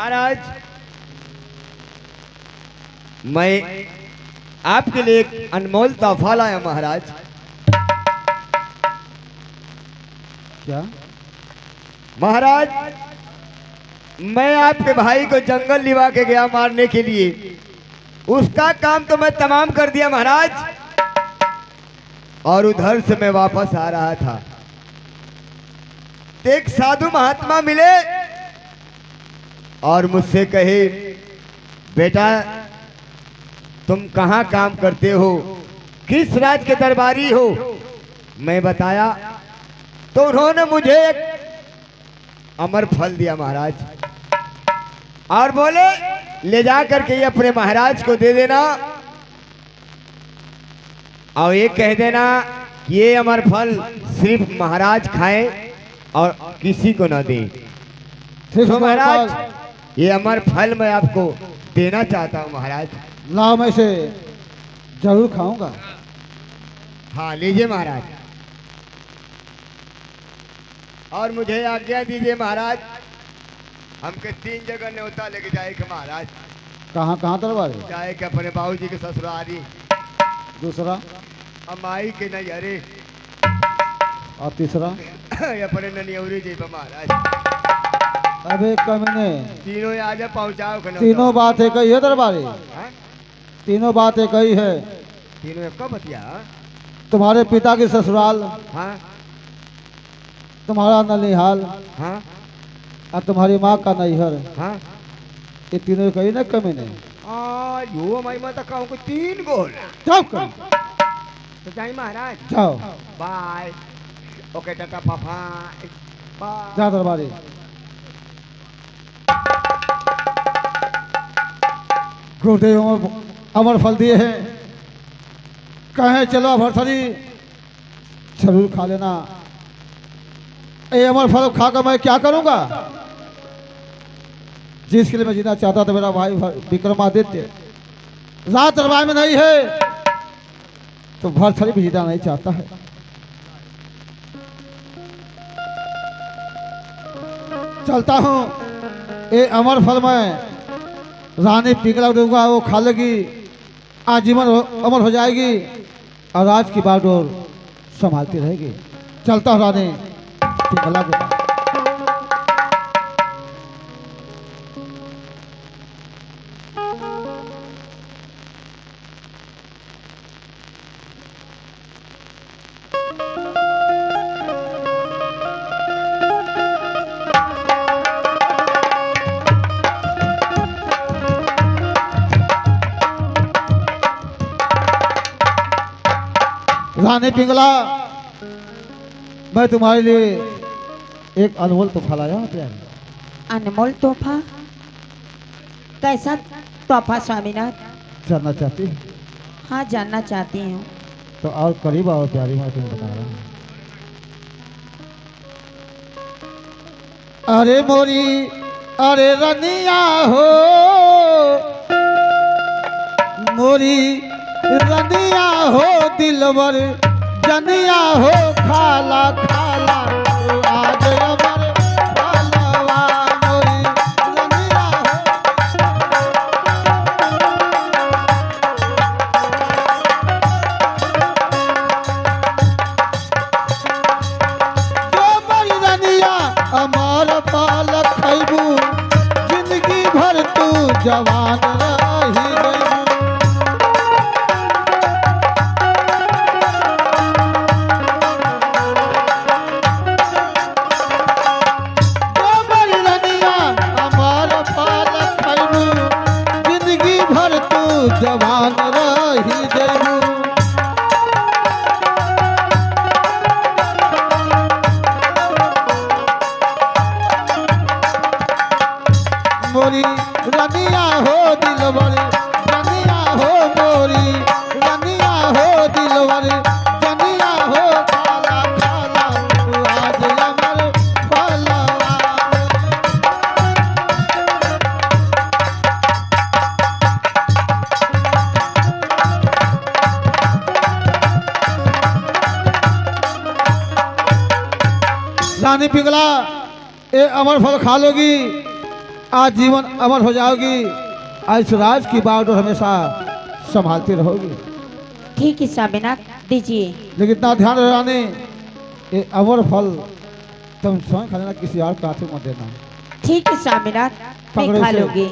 महाराज, मैं आपके लिए एक अनमोल तोहफा लाया महाराज। क्या महाराज, मैं आपके भाई को जंगल लिवा के गया मारने के लिए, उसका काम तो मैं तमाम कर दिया महाराज। और उधर से मैं वापस आ रहा था, एक साधु महात्मा मिले और मुझसे कहे, बेटा तुम कहाँ काम करते हो, किस राज के दरबारी हो? मैं बताया तो उन्होंने मुझे एक अमर फल दिया महाराज, और बोले ले जा करके ये अपने महाराज को दे देना, और ये कह देना कि ये अमर फल सिर्फ महाराज खाएं और किसी को ना दे। तो महाराज, ये अमर फल मैं आपको देना चाहता हूँ महाराज। लाओ, मैं इसे जरूर खाऊंगा। हाँ लीजिए महाराज, और मुझे आज्ञा दीजिए महाराज, हमके 3 जगह न्योता लेके जाए के महाराज। कहाँ कहाँ दरबार है? जाए के अपने बाबूजी के ससुरारी, दूसरा अमाई के नैहरे, और तीसरा अपने ननियौरी जी पे महाराज। अबे कमीने, तीनों आज पहुँचाओ के तीनों बात एक ही है दरबारी? तीनों बात एक ही है। तीनों एक कब बतिया? तुम्हारे पिता की ससुराल, हाँ तुम्हारा ननिहाल, हाँ और तुम्हारी माँ का नैहर, हाँ, ये तीनों एक ही ना कमीने? यो हमारी माता कहूँ को 3 गोल। जाओ कम, तो जाए महाराज, जाओ बाय, ओके टाटा पापा, बाय। जा दरबारी। गुरुदेव अमर फल दिए हैं, कहे चलो भरथरी जरूर खा लेना। ये अमर फल खाकर मैं क्या करूंगा? जिसके लिए मैं जीना चाहता था, मेरा भाई विक्रमादित्य रात दरबार में नहीं है, तो भरथरी भी जीना नहीं चाहता है। चलता हूं, ये अमर फल मैं रानी पिघला दूंगा, वो खा लेगी, आजीवन अमर हो जाएगी, और राज की बागडोर संभालती रहेगी। चलता हूँ रानी पिघला के पास। रानी पिंगला, मैं तुम्हारे लिए एक अनमोल तोहफा लाया हूं प्यारी। अनमोल तोहफा? कैसा तोहफा स्वामीनाथ? जानना चाहती है? हाँ जानना चाहती हूँ। तो और करीब आओ प्यारी, मैं तुम्हें बता रहा हूँ। अरे मोरी, अरे रनिया हो, मोरी रनिया हो, दिलवर जनिया हो, खाला खाला आज अमर फलवा, मोरी रनिया हो। जो मोरी रनिया अमर फल खैबू, जिंदगी भर तू जवान रही गई। जवान रही जयू। मोरी रनिया हो दिलवर जनिया हो, मोरी रनिया हो दिलवर जनिया हो, खाला खाला आज अमर फलवा। रानी पिघला, ये अमर फल खा लोगी आजीवन अमर हो जाओगी। इस राज की बागडोर हमेशा संभालती रहोगी। ठीक है स्वामीनाथ, दीजिए। लेकिन इतना ध्यान रहे रानी, ये अमर फल तुम स्वयं खा लेना, किसी और को हाथ मत देना। ठीक है स्वामीनाथ, मैं पकड़ो खा इसे। लूंगी।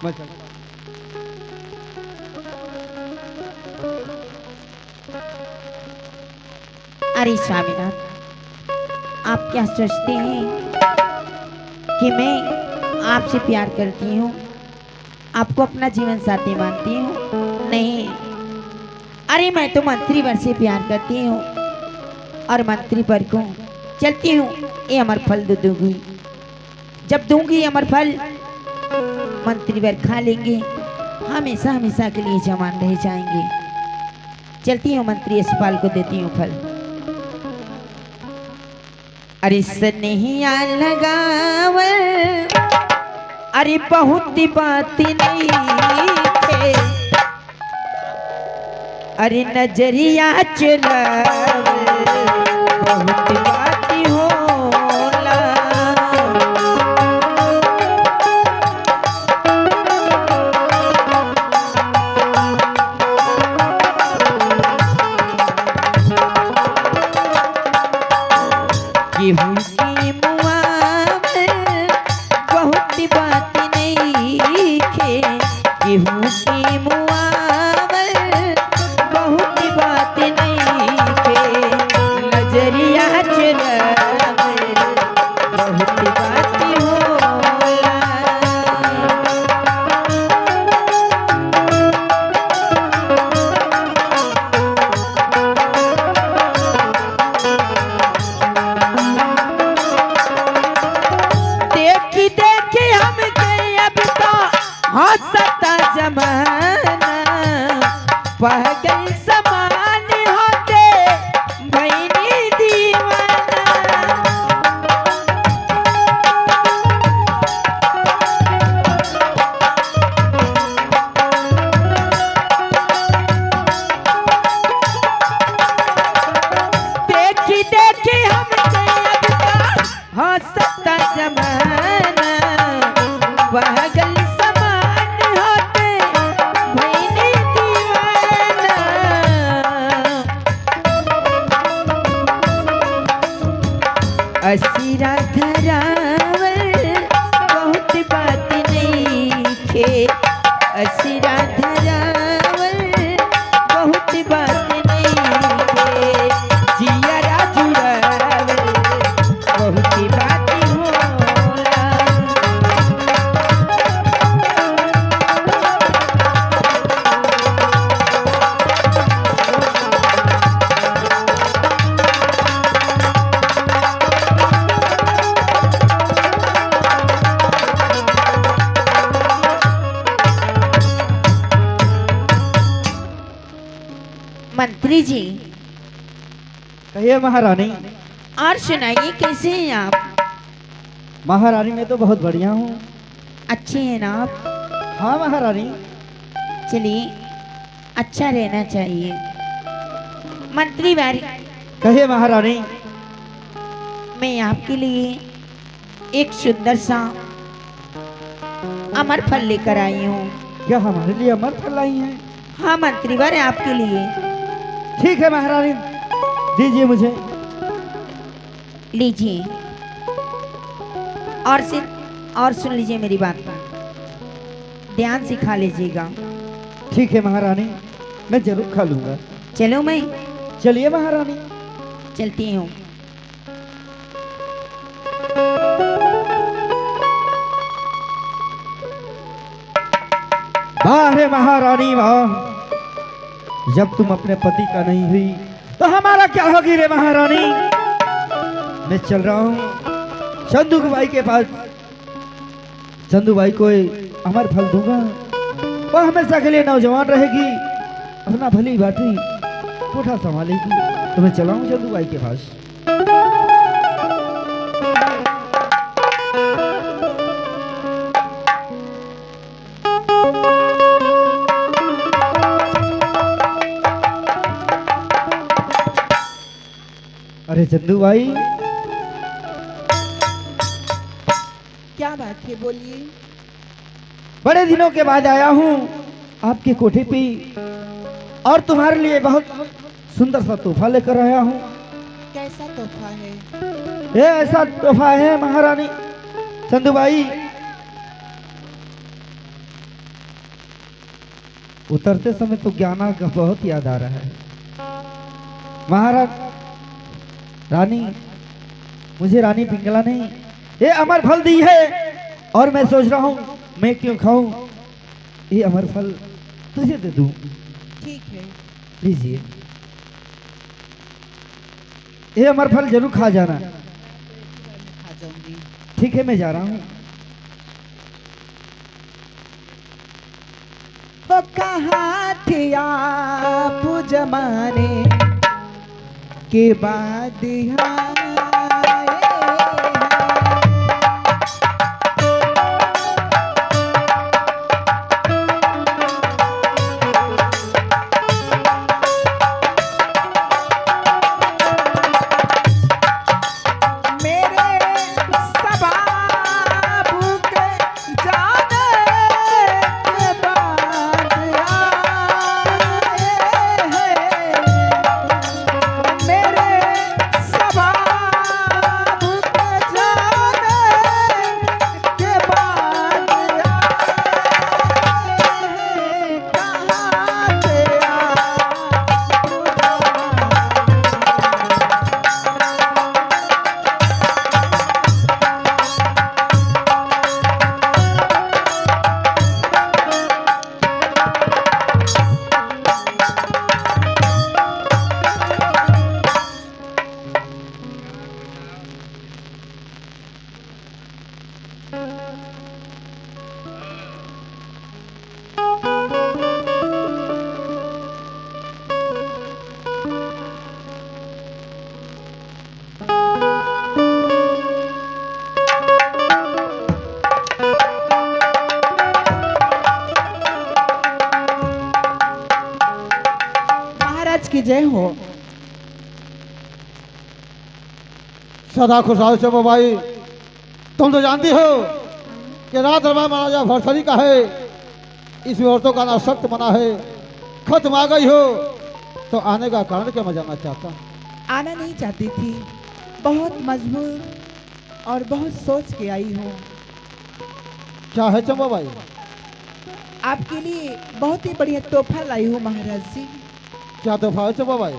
मैं चलता हूँ। अरे स्वामीनाथ, आप क्या सोचते हैं कि मैं आपसे प्यार करती हूँ, आपको अपना जीवन साथी मानती हूँ? नहीं, अरे मैं तो मंत्री वर से प्यार करती हूँ और मंत्री पर को चलती हूँ ये अमर फल दूंगी। जब दूंगी अमर फल, मंत्री वर खा लेंगे, हमेशा हमेशा के लिए जवान रह जाएंगे। चलती हूँ मंत्री यशपाल को देती हूँ फल। अरे स्नेहिया लगावल, अरे बहुत बात नहीं थे, अरे नजरिया चलावल बहुत बात होला। गेहूं की मुआवल बहुत बात नहीं खे, गेहूं की मुआवल बहुत बात नहीं खे, नजरिया चलावल बहुत बात होला। देखी देखी हम गए अब तो हंसता जमाना, पागल समान होते भैनी दीवाना। देखी देखी हम गए अब तो हंसता जमाना, पागल समान होते भैनी दीवाना। असीरा धरावल बहुत बात नहीं खे, असीरा धरावल बहुत बात नहीं खे, जियरा जुड़ावल बहुत बात होला। मंत्री जी, कहिए महारानी। और सुनाइए, कैसे हैं आप? महारानी मैं तो बहुत बढ़िया हूँ। अच्छे हैं ना आप? हाँ महारानी। चलिए, अच्छा रहना चाहिए। मंत्री बारी, कहिए महारानी। मैं आपके लिए एक सुंदर सा अमर फल लेकर आई हूँ। क्या हमारे लिए अमर फल लाई हैं? हाँ मंत्री बारी, आपके लिए। ठीक है महारानी, दीजिए मुझे। लीजिए और सुन लीजिए मेरी बात, ध्यान से खा लीजिएगा। ठीक है महारानी, मैं जरूर खा लूंगा। चलो मैं चलिए महारानी। चलती हूँ। वाह रे महारानी वाह, जब तुम अपने पति का नहीं हुई तो हमारा क्या होगी रे महारानी। मैं चल रहा हूँ चंदू भाई के पास, चंदू भाई को अमर फल दूंगा, वो हमेशा के लिए नौजवान रहेगी, अपना भली भांति कोठा संभालेगी। तो मैं चला हूँ चंदू भाई के पास। अरे चंदू भाई, क्या बात है, बोलिए। बड़े दिनों के बाद आया हूँ आपके कोठे पे और तुम्हारे लिए बहुत सुंदर सा तोहफा लेकर आया हूँ। कैसा तोहफा है? ये ऐसा तोहफा है महारानी चंदूबाई, उतरते समय तो ज्ञाना का बहुत याद आ रहा है। महाराज रानी, मुझे रानी पिंगला नहीं, ये अमर फल दी है और मैं सोच रहा हूँ मैं क्यों खाऊं, ये अमर फल तुझे दे दूं। ठीक है। लीजिए, ये अमर फल जरूर खा जाना। खा जाऊंगी। ठीक है, मैं जा रहा हूँ। वो कहाँ थे आप जमाने के बाद आए की जय हो। सदा खुशहाल चंपा भाई, तुम तो जानती हो कि रात दरबार महाराजा भरथरी का है, इसमें औरतों का ना सख्त मना है। खत्म आ गई हो तो आने का कारण क्या मैं जानना चाहता। आना नहीं चाहती थी, बहुत मजबूर और बहुत सोच के आई हूँ। क्या है चंपा भाई? आपके लिए बहुत ही बढ़िया तोहफा लाई हूँ महाराज जी। क्या तोहफा है चंपा भाई?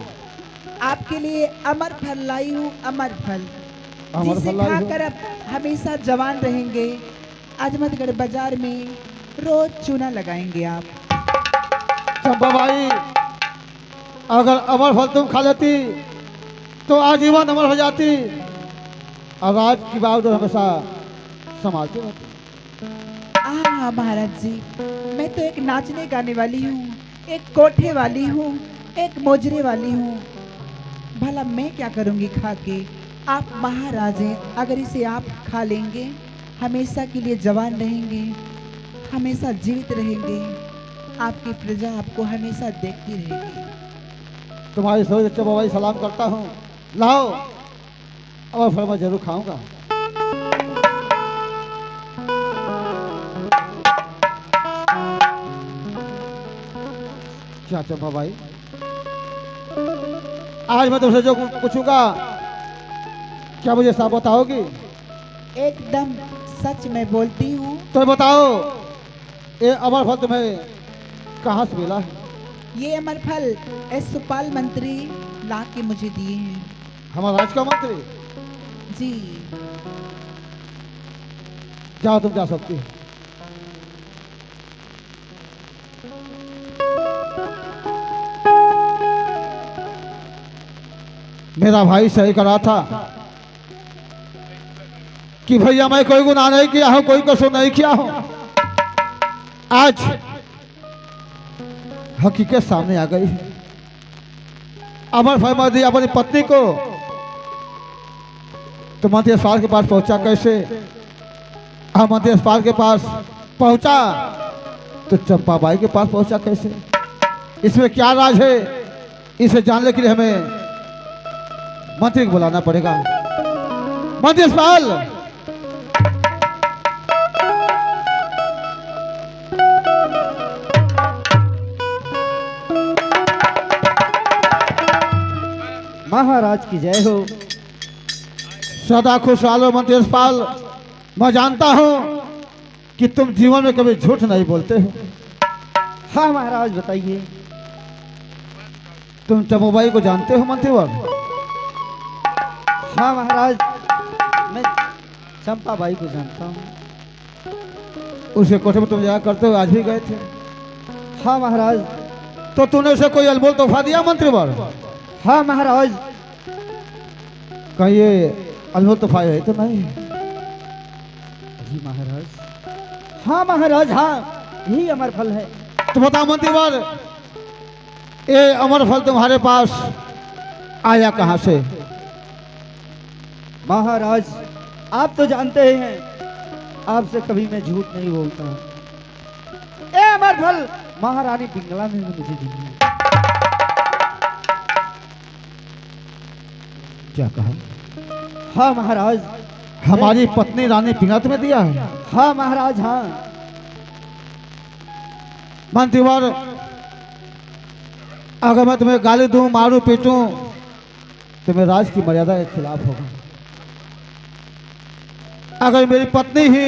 आपके लिए अमर फल लाई हूँ, अमर फल, अमर जिसे फल लाई हो? खाकर आप हमेशा जवान रहेंगे। अजमतगढ़ बाजार में रोज चूना लगाएंगे आप। चंपा भाई, अगर अमर फल तुम खा लेती तो आजीवन अमर हो जाती और राज की बात हमेशा संभालती रहती। हाँ महाराज जी, मैं तो एक नाचने गाने वाली हूँ, एक कोठे वाली हूँ, एक मोजरे वाली हूँ। भला मैं क्या करूँगी खा के? आप महाराज हैं, अगर इसे आप खा लेंगे हमेशा के लिए जवान रहेंगे, हमेशा जीवित रहेंगे। आपकी प्रजा आपको हमेशा देखती रहेगी। तुम्हारी सोच चंपा भाई सलाम करता हूँ। लाओ, अमर फल मैं जरूर खाऊंगा। क्या चंपा भाई, आज मैं तुमसे जो पूछूंगा क्या मुझे साफ बताओगी? एकदम सच में बोलती हूँ। तो बताओ, ये अमर फल तुम्हें कहाँ से मिला है? ये अमर फल एस सुपाल मंत्री ला के मुझे दिए हैं। हमारा राज का मंत्री? जी। जाओ, तुम जा सकती हो। मेरा भाई सही करा था कि भैया मैं कोई गुनाह नहीं किया हूं, कोई कसूर नहीं किया हूं। आज हकीकत सामने आ गई। अमर फरमादी अपनी पत्नी को तो मंत्री अस्पताल के पास पहुंचा कैसे? मंत्री अस्पताल के पास पहुंचा तो चंपा बाई के पास पहुंचा कैसे? इसमें क्या राज है, इसे जानने के लिए हमें मंत्री को बुलाना पड़ेगा। मंत्री अस्पताल, महाराज की जय हो। सदा खुशहाल हो मंत्री यशपाल। मैं जानता हूँ कि तुम जीवन में कभी झूठ नहीं बोलते हो। हाँ महाराज बताइए। तुम चमुबाई को जानते हो मंत्रीवर? हाँ महाराज, मैं चंपा बाई को जानता हूँ। उसके कोठे में तुम जाया करते हो, आज भी गए थे। हाँ महाराज। तो तूने उसे कोई अनमोल तोहफा दिया मंत्रीवर? हाँ महाराज। कहीं ये अनमोल तोहफा है तो नहीं? जी महाराज। हाँ महाराज, हाँ यही अमर फल है। तो बताओ मंत्रीवर, ये अमर फल तुम्हारे पास आया कहाँ से? महाराज आप तो जानते ही हैं, आपसे कभी मैं झूठ नहीं बोलता। ये अमर फल महारानी पिंगला ने मुझे दी है। क्या कहा? हाँ महाराज। हमारी पत्नी रानी पिंगला तुम्हें दिया है? हाँ महाराज, हाँ। मंत्रीवर, अगर मैं तुम्हें गाली दूं, मारूं, पीटूं तो मैं राज की मर्यादा के खिलाफ होगा। अगर मेरी पत्नी ही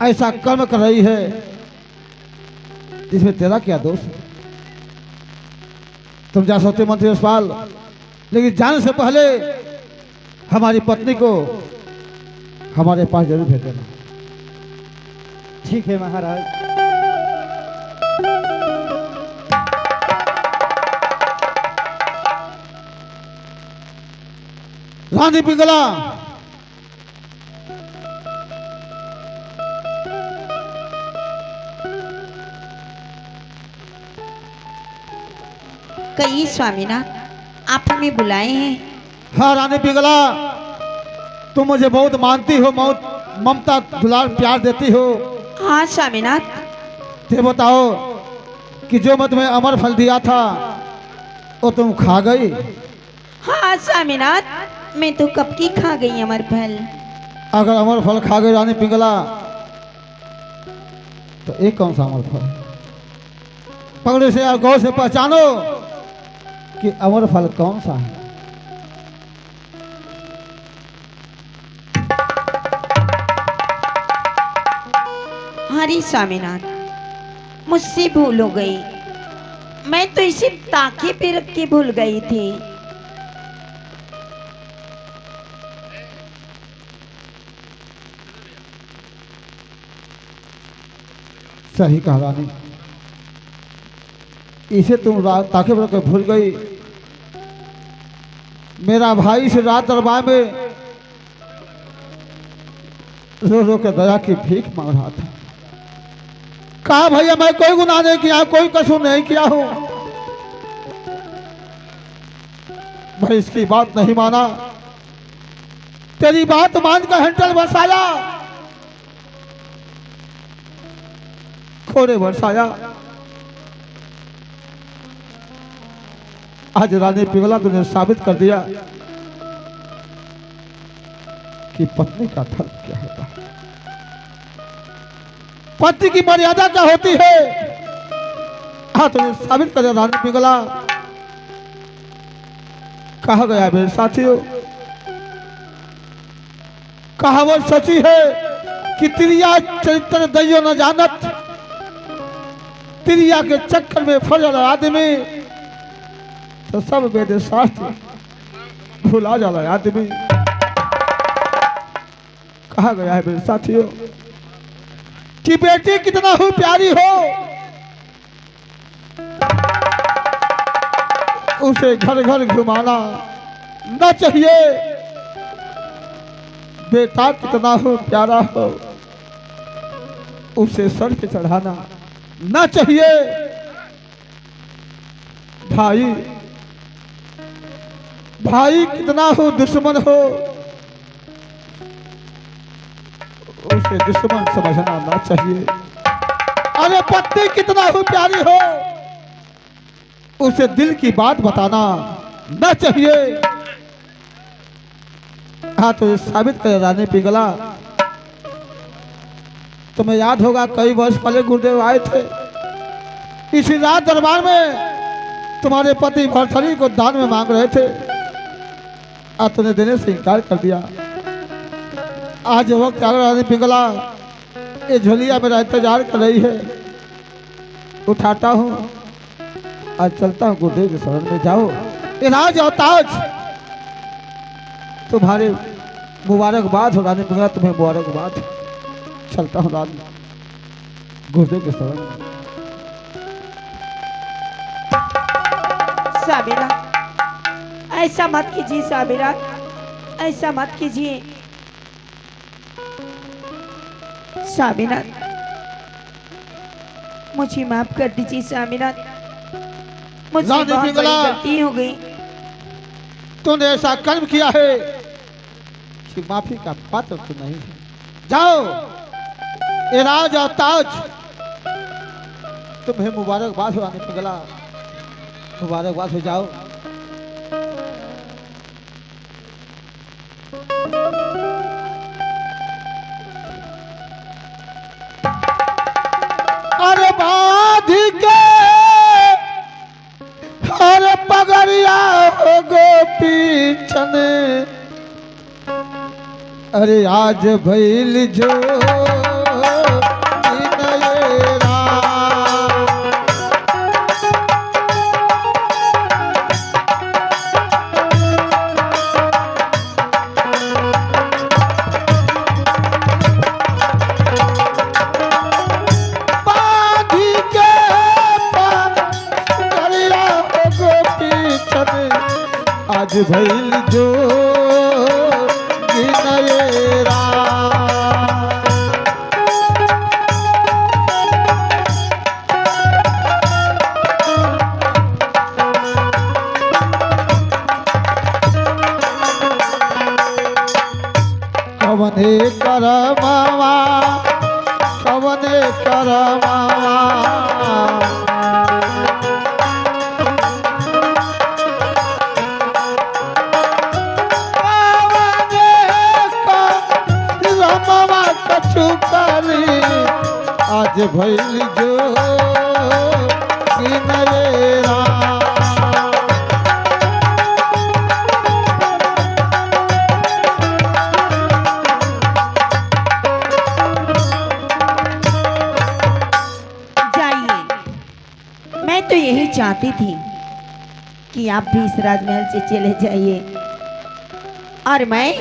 ऐसा कर्म कर रही है जिसमें तेरा क्या दोष है? तुम जा सकते हो मंत्री यशपाल, लेकिन जाने से पहले हमारी पत्नी को हमारे पास जरूर भेज देना। ठीक है महाराज। रानी पिंगला, कहिए स्वामीनाथ, आप हमें बुलाए हैं? हाँ रानी पिंगला, तुम मुझे बहुत मानती हो, बहुत ममता दुलार प्यार देती हो। हाँ स्वामीनाथ। ते बताओ कि जो मैं तुम्हें अमर फल दिया था वो तुम खा गई? हाँ स्वामीनाथ, मैं तो कब की खा गई अमर फल। अगर अमर फल खा गई रानी पिंगला तो एक कौन सा अमर फल? पकड़े से और गौर से पहचानो कि अमर फल कौन सा है। हरी स्वामीनाथ, मुझसे भूल हो गई। मैं तो इसे ताके पे रख के भूल गई थी। सही कहा रानी, इसे तुम ताके पर रख के भूल गई। मेरा भाई इस रात दरबार में रो रो के दया की भीख मांग रहा था। कहा भैया मैं कोई गुनाह नहीं किया, कोई कसूर नहीं किया हूं। भाई इसकी बात नहीं माना, तेरी बात मान कर हैंडल बरसाया, खोरे बरसाया। आज रानी पिंगला तुमने साबित कर दिया कि पत्नी का धर्म क्या होता है, पति की मर्यादा क्या होती है। हाँ तुमने साबित कर दिया रानी पिंगला। कहा गया मेरे साथियों, कहावत सची है कि तिरिया चरित्र दैयो न जानत, तिरिया के चक्कर में फजल आदमी तो सब वेद शास्त्र भुला जाला आदमी। कहा गया है मेरे साथियों कि बेटी कितना हो प्यारी हो उसे घर घर घुमाना न चाहिए, बेटा कितना हो प्यारा हो उसे सर पे चढ़ाना न चाहिए। भाई भाई कितना हो दुश्मन हो उसे दुश्मन समझना ना चाहिए। अरे पत्नी कितना हो प्यारी हो उसे दिल की बात बताना न चाहिए। हाँ तो साबित कर रानी पिंगला। तुम्हें याद होगा कई वर्ष पहले गुरुदेव आए थे इसी रात दरबार में, तुम्हारे पति भरथरी को दान में मांग रहे थे, आज तूने देने से इनकार कर दिया। आज वक्त आ गया रानी पिंगला, ये झोलिया मेरा इंतजार कर रही है। उठाता हूँ, आज चलता हूँ गुरुदेव के शरण में। जाओ, ये राज और ताज तुम्हारे मुबारकबाद हो रानी पिंगला, तुम्हें मुबारकबाद हो। चलता हूँ रानी गुरुदेव के शरण में। साबिरा, ऐसा मत कीजिए साबिरा, ऐसा मत कीजिए साबिरा, मुझे माफ कर दीजिए साबिरा, मुझसे रानी बहुत बड़ी पिंगला, गलती हो गई। तूने ऐसा कर्म किया है कि माफी का पात्र तो नहीं है। जाओ, ये राज और ताज तुम्हें मुबारकबाद हो रानी पिंगला, मुबारकबाद हो। जाओ, अरे बाधिके अरे पगड़िया हो गोपी चने, अरे आज भैल जो इनयेरा। बाधिके पगड़िया हो गोपी चने, आज भैल जो गिनयेरा। कवने करमावा, कवने करमावा, रमवा कछु करी, आज भैल जो गिनयेरा। जाइए, मैं तो यही चाहती थी कि आप भी इस राजमहल से चले जाइए और मैं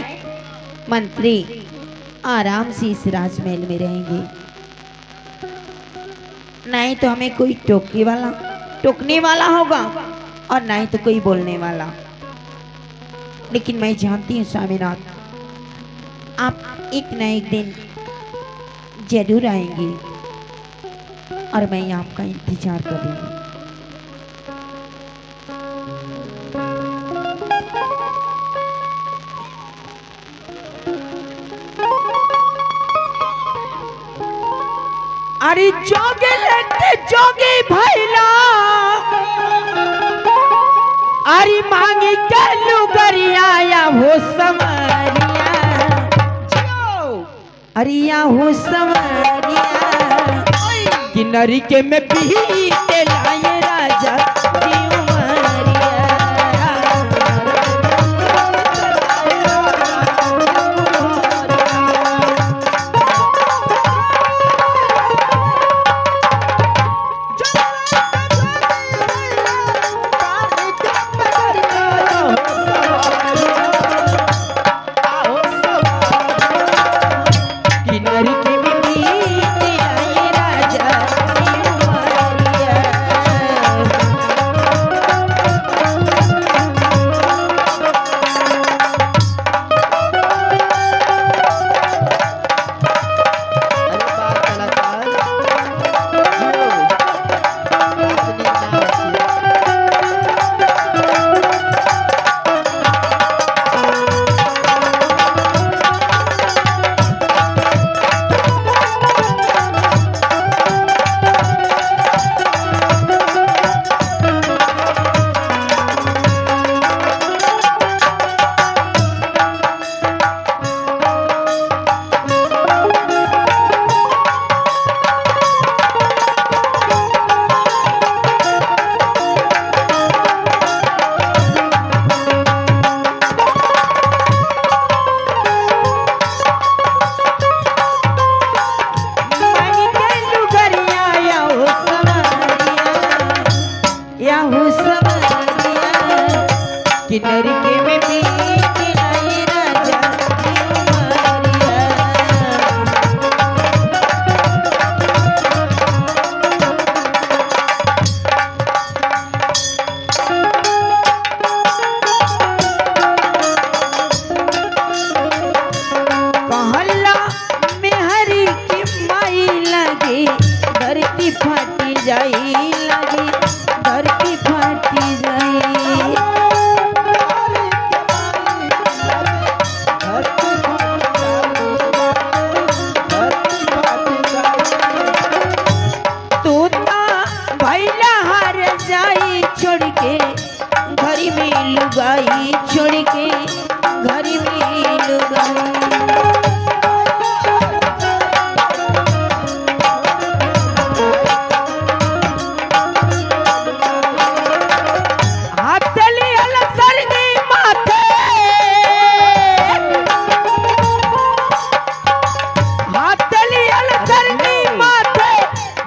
मंत्री आराम से इस राजमहल में रहेंगे। नहीं तो हमें कोई टोकने वाला होगा और नहीं तो कोई बोलने वाला। लेकिन मैं जानती हूँ स्वामीनाथ, आप एक न एक दिन जरूर आएंगे और मैं आपका इंतजार करूंगी। अरे जोगे लेते जोगे भैला, अरे मांगी कलू गरिया या हो समरिया, अरे या हो समरिया, किन्नरी के में पीते लाए राजा जी उमरिया। किन्नरी के में पीते लाए राजा जी उमरिया। किन्नर के में बीत लाई राजा की उमरिया। कहला मेहरी की माई लगे धरती फाटी जाई लगे धरती फाटी जाई। तू ता भैला हार जाई छोड़ के घर में लुगाई छोड़ के घर में लुगाई। हाथली अलसर दी माथे हाथली अलसर दी माथे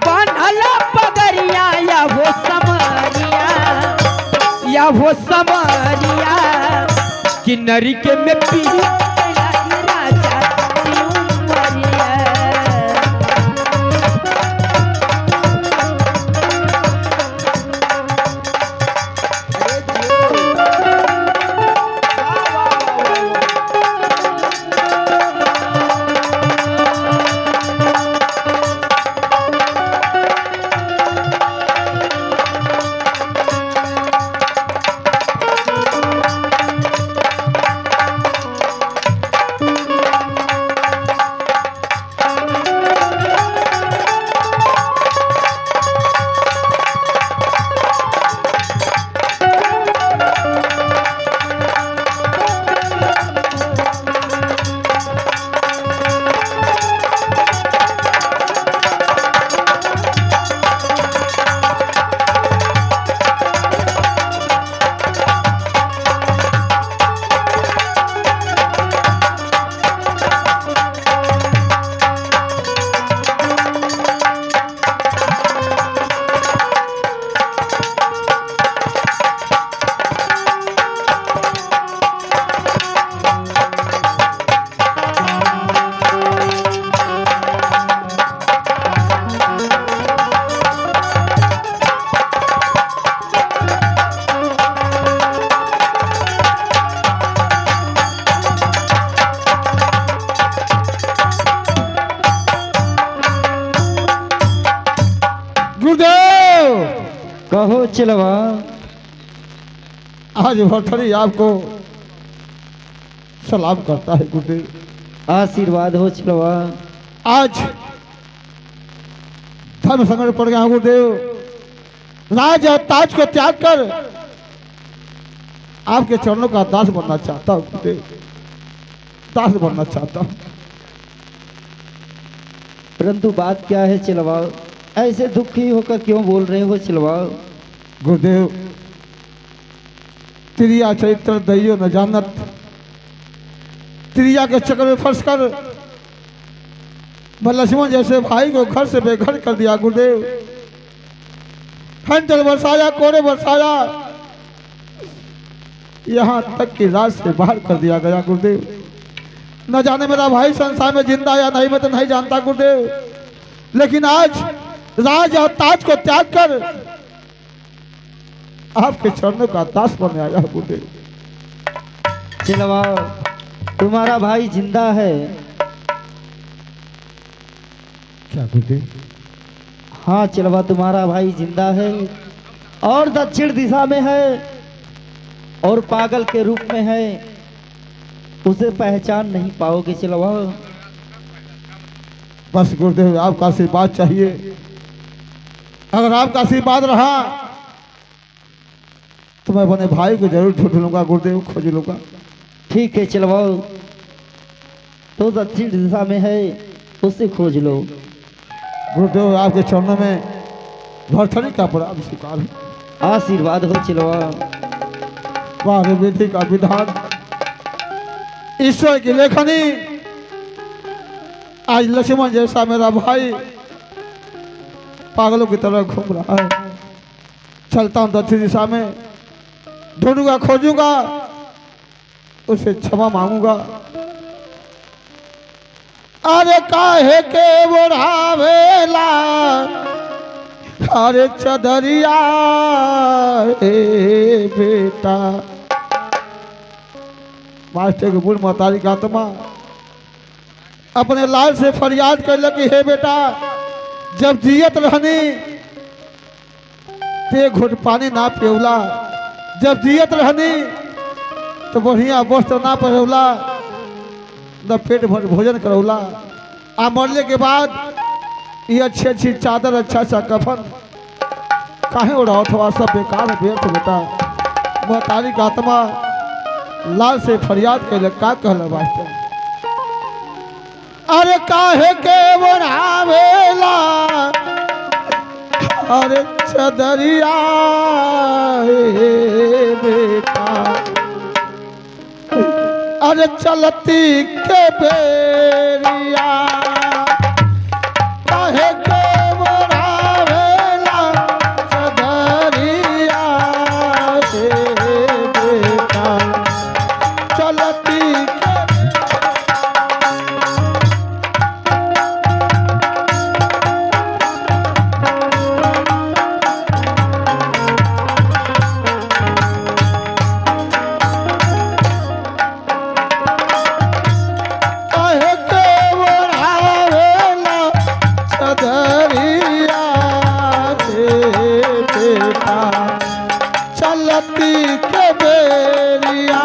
बांधल पगरिया या वो समरिया या वो समरिया किन्नरी के में पी राजा की उमरिया। गुरुदेव कहो चिलवा। आज भरथरी आपको सलाम करता है गुरुदेव। आशीर्वाद हो चिलवा। आज धर्म संकट पड़ गया गुरुदेव। राज और ताज को त्याग कर आपके चरणों का दास बनना चाहता हूँ गुरुदेव, दास बनना चाहता हूँ। परंतु बात क्या है चिलवा? ऐसे दुखी होकर क्यों बोल रहे हो चिलवा? गुरुदेव त्रिया चरित्र दैयो न जानत, त्रिया के चक्कर में फंस कर मैं लक्ष्मण जैसे भाई को घर से बेघर कर दिया गुरुदेव। हंटर बरसाया, कोड़े बरसाया, यहाँ तक कि राज से बाहर कर दिया गया गुरुदेव। न जाने मेरा भाई संसार में जिंदा या नहीं, मैं तो नहीं जानता गुरुदेव। लेकिन आज राज और ताज को त्याग कर आपके चरणों का दास बन आया गुरुदेव। चिलवा तुम्हारा भाई जिंदा है। क्या गुरुदेव? हाँ चिलवा तुम्हारा भाई जिंदा है और दक्षिण दिशा में है और पागल के रूप में है। उसे पहचान नहीं पाओगे चिलवा। बस गुरुदेव आपका आशीर्वाद चाहिए। अगर आपका आशीर्वाद रहा तो मैं अपने भाई को जरूर ढूंढ लूंगा गुरुदेव, खोज लूंगा। ठीक है चिलवा, तो दक्षिण दिशा में है, उसे खोज लो। गुरुदेव आपके चरणों में भरथरी का प्रणाम स्वीकार है। आशीर्वाद हो चिलवा। वाह रे विधि का विधान, ईश्वर की लेखनी। आज लक्ष्मण जैसा मेरा भाई पागलों की तरह घूम रहा है। चलता हूँ दक्षिण दिशा में, ढूंढूंगा, खोजूंगा, उसे क्षमा मांगूंगा। अरे काहे के बुढ़ावेला अरे चदरिया हे बेटा। मास्टर के बूढ़ महतारी का आत्मा अपने लाल से फरियाद कर लगी, हे बेटा जब जियत रहनी ते घुट पानी ना पियौला, जब जियत रहनी तो बढ़िया वस्त्र ना पहनौला, न पेट भर भोजन करौला। आ मरने के बाद ये अच्छी अच्छी चादर अच्छा अच्छा कफन काहे उड़ाओ थोड़ा सब बेकार व्यर्थ बेटा। महतारी का आत्मा लाल से फरियाद के का कहल मास्टर। अरे काहे के बढ़ावेला अरे चदरिया हे बेटा। अरे चलती के बेरिया काहे के बढ़ावेला चदरिया हे बेटा। चलती के काहे के बढ़ावेला चदरिया हे बेटा। चलती के बेरिया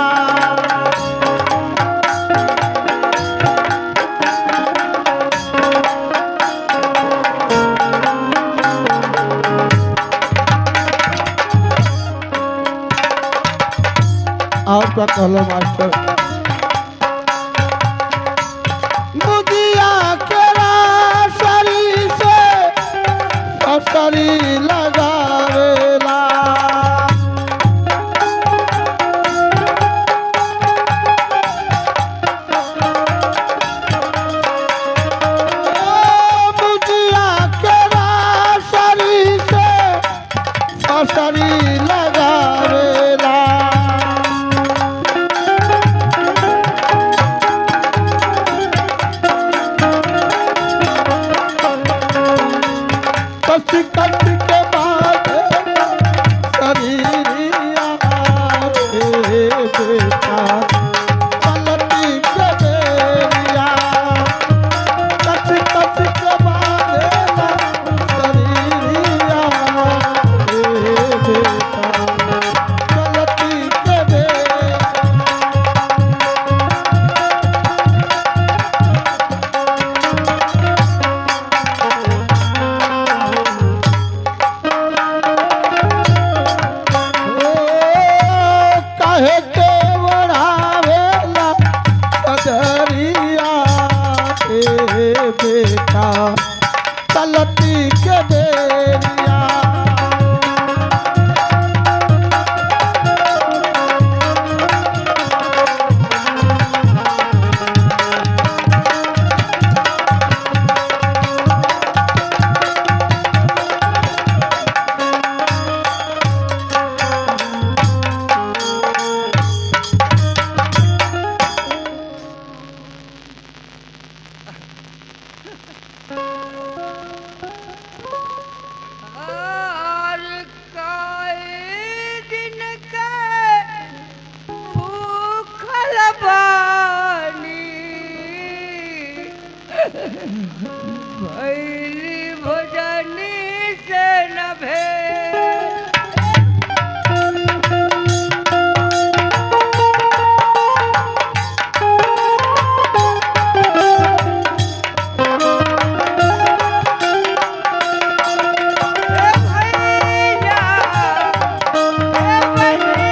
और क्या कहलो मास्टर। मुदिया के रासरी से फसरी लगावेला। मुदिया के रासरी से फसरी लगावेला। कट कट के बाद शरीरिया हे बेटा। चलती के बेरिया कट कट के बाद शरीरिया हे बेटा। चलती के बेरिया काहे के बढ़ावेला चदरिया हे बेटा। चलती के बेरिया और कई दिन के भूखल बानी भइली भोजनी से न भेल। ए भैया, ए बहिनी,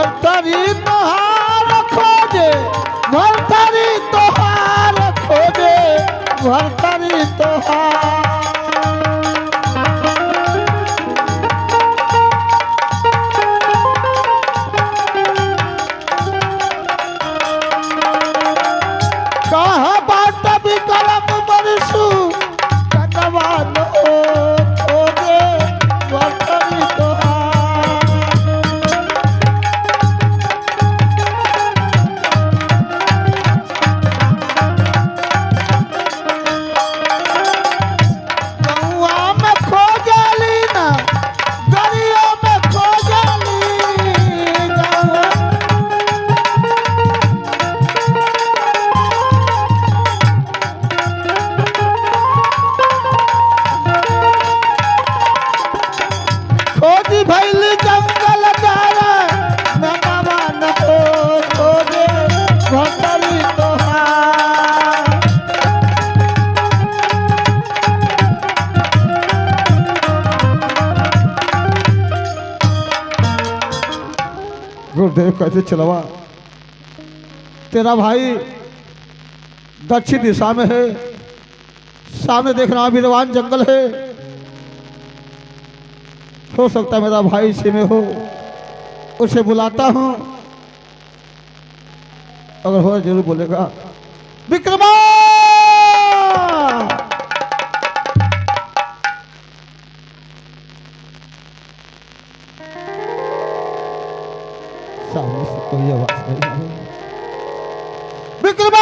भरथरी तोहार खोजे भरथरी तोहार खोजे भरथरी तोहार कहाँ बाट विकलम बरसू कटवान हो खोजे भरथरी तोहार गौआ में खोजली ना गलियों में खोजली गौआ खोजी भैल जंगल जारा ननवा न हो खोजे भरथरी तोहार गुरुदेव कहते चलवा तेरा भाई दक्षिण दिशा में है सामने देखना वीरवान जंगल है हो सकता है मेरा भाई इसी में हो उसे बुलाता हूं अगर हो जरूर बोलेगा विक्रमा सामने से कोई आवाज नहीं आ रही विक्रमा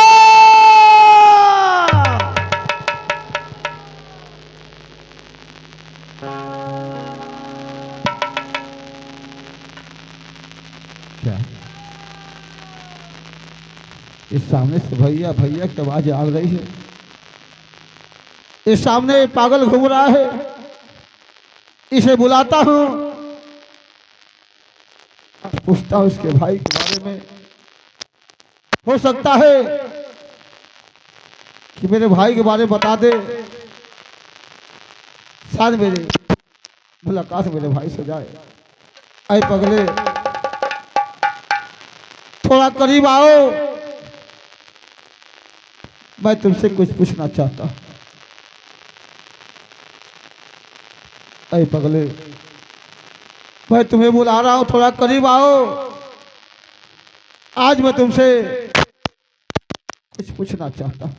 क्या इस सामने से भैया भैया की आवाज आ रही है इस सामने एक पागल घूम रहा है इसे बुलाता हूं पूछता हूं इसके भाई के बारे में हो सकता है कि मेरे भाई के बारे में बता दे शायद मेरी मुलाकात मेरे भाई से जाए आए पगले थोड़ा करीब आओ मैं तुमसे कुछ पूछना चाहता हूं अरे पगले मैं तुम्हें बुला रहा हूं थोड़ा करीब आओ आज मैं तुमसे कुछ पूछना चाहता हूं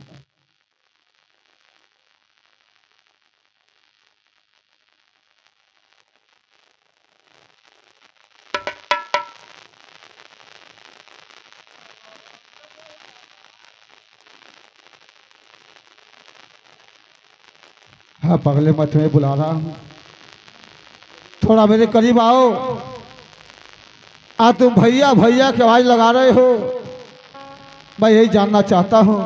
हाँ पगले मैं तुम्हें बुला रहा हूं थोड़ा मेरे करीब आओ तुम भैया भैया की आवाज लगा रहे हो मैं यही जानना चाहता हूं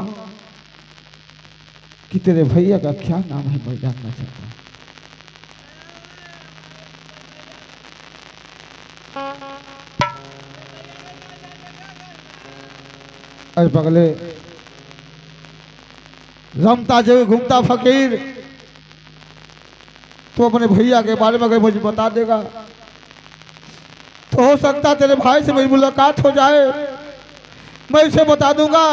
कि तेरे भैया का क्या नाम है मैं जानना चाहता हूं अरे पगले रमता जगह घूमता फकीर तो अपने भैया के बारे में अगर मुझे बता देगा तो हो सकता तेरे भाई से मेरी मुलाकात हो जाए मैं इसे बता दूंगा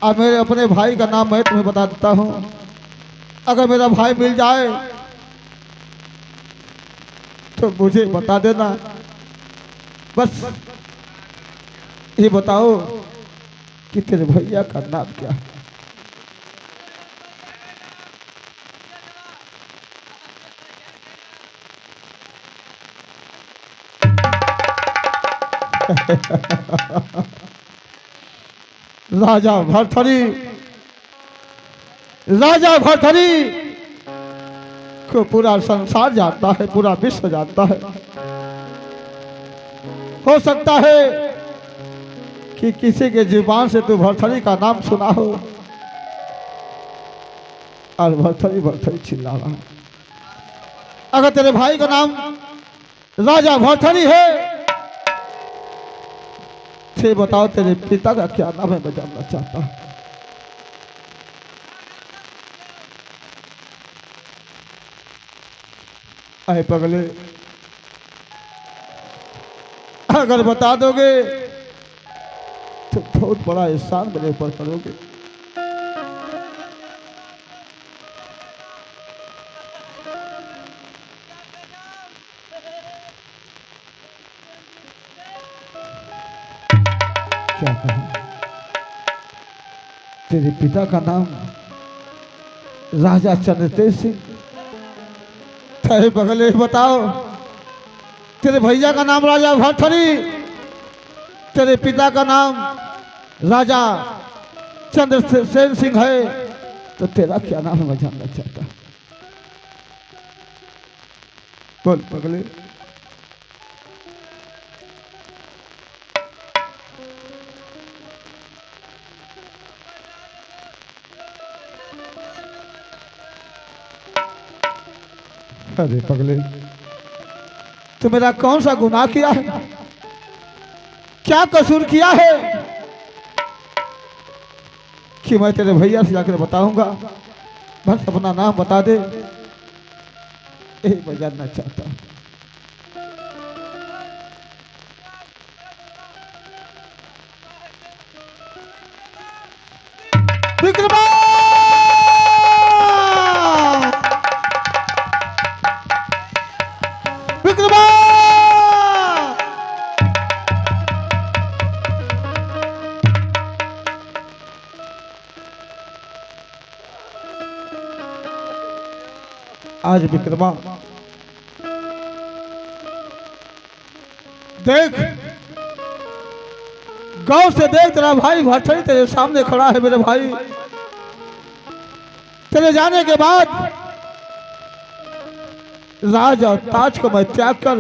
अब मेरे अपने भाई का नाम मैं तुम्हें बता देता हूं अगर मेरा भाई मिल जाए तो मुझे बता देना बस ये बताओ कि तेरे भैया का नाम क्या है राजा भरथरी को पूरा संसार जानता है पूरा विश्व जानता है हो सकता है कि किसी के जुबान से तू भरथरी का नाम सुना हो और भरथरी भरथरी चिल्ला रहा है अगर तेरे भाई का नाम राजा भरथरी है से बताओ तेरे पिता का क्या नाम है मैं जानना चाहता हूं अरे पगले अगर बता दोगे तो बहुत बड़ा एहसान मेरे ऊपर करोगे। क्या कहूं, तेरे पिता का नाम राजा चंद्रतेज सिंह, तेरे बगले बताओ तेरे भैया का नाम राजा भरथरी, तेरे पिता का नाम राजा चंद्रसेन सिंह है, तो तेरा क्या नाम है मैं जानना चाहता हूं। बोल बगले। अरे पगले, तो मेरा कौन सा गुनाह किया है, क्या कसूर किया है कि मैं तेरे भैया से जाकर बताऊंगा? बस अपना नाम बता दे, यही मैं जानना चाहता हूं। विक्रमा विक्रमा आज विक्रमा देख, गौर से देख, तेरा भाई भरथरी तेरे सामने खड़ा है। मेरे भाई, तेरे जाने के बाद राज और ताज को मैं त्याग कर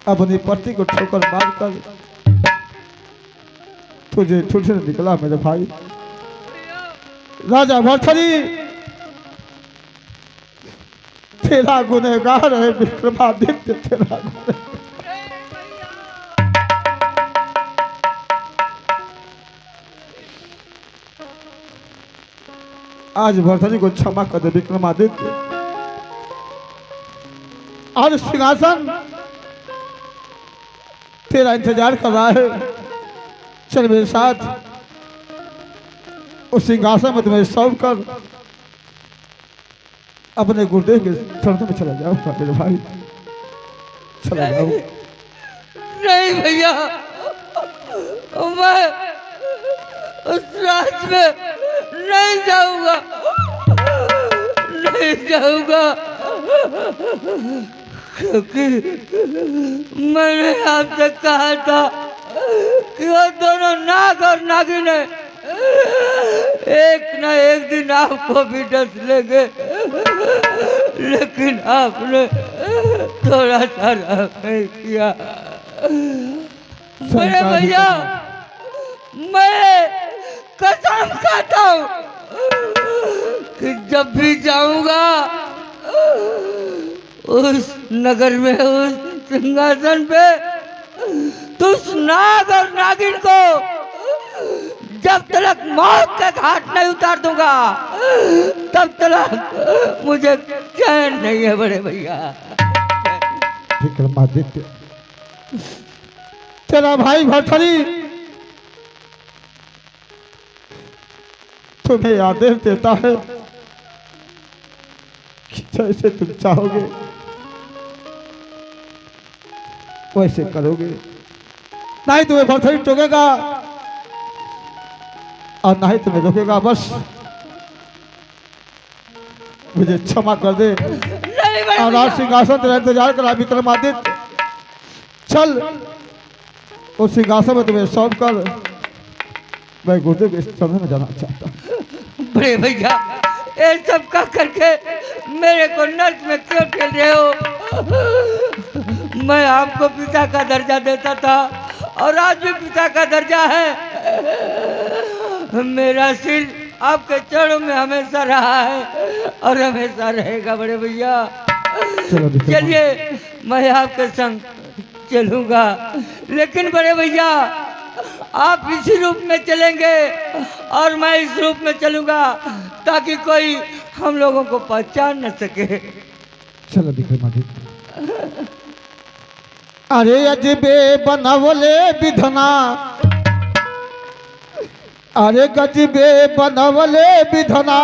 अपनी पति को ठोकर मारकर तुझे छुट्टी निकला। मेरे भाई राजा भरथरी, तेरा गुनहगार है विक्रमादित्य, तेरा गुनहगार। आज भरथरी को क्षमा कर दे विक्रमादित्य। आज सिंहासन तेरा इंतजार कर रहा है, चल मेरे साथ उस सिंहासन में तुम्हें सौंप कर अपने गुरुदेव के चरणों में चला जाओ। मेरे भाई चला जाओ। नहीं भैया, मैं उस राज में नहीं जाऊंगा, नहीं जाऊंगा, क्योंकि मैंने आपसे कहा था कि वो दोनों नाग और नागिन एक न एक दिन आपको भी डस लेंगे, लेकिन आपने थोड़ा सा नहीं किया। मेरे भैया, मैं कसम खाता हूँ कि जब भी जाऊंगा उस नगर में, उस सिंहासन पे, तो उस नाग और नागिन को जब तक मौत के घाट नहीं उतार दूंगा तब तक मुझे चैन नहीं है। बड़े भैया विक्रमादित्य, तेरा भाई भरथरी तुम्हें आदेश देता है कि जैसे तुम चाहोगे वैसे करोगे, नहीं तुम्हें भरथरी टोकेगा और ना ही तुम्हें रोकेगा। बस मुझे क्षमा कर दे और आज सिंहासन तेरा इंतजार करा विक्रमादित्य। चल उस सिंहासन में तुम्हें सौंप कर मैं गुरुदेव के चरणों में जाना चाहता हूँ। बड़े भैया, ये सब का करके मेरे को नर्क में क्यों ठेल रहे हो? मैं आपको पिता का दर्जा देता था और आज भी पिता का दर्जा है। मेरा सिर आपके चरणों में हमेशा रहा है और हमेशा रहेगा। बड़े भैया चलिए, मैं आपके संग चलूंगा, लेकिन बड़े भैया आप इसी रूप में चलेंगे और मैं इस रूप में चलूंगा ताकि कोई हम लोगों को पहचान न सके। चलो विक्रमादित्य। अरे अजबे बनवले विधना, अरे गजबे बनवले विधना,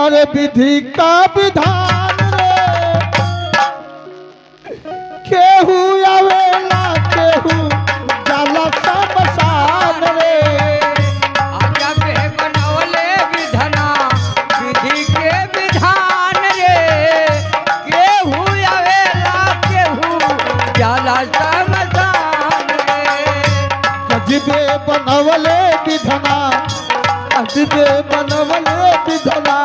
अरे विधि का विधान रे, केहू आवेला केहू जाला शमशान रे। अजबे बनवले विधना विधि के विधान रे, केहू आवेला केहू जाला शमशान रे। अजबे बनवले विधना, अजबे बनवले विधना,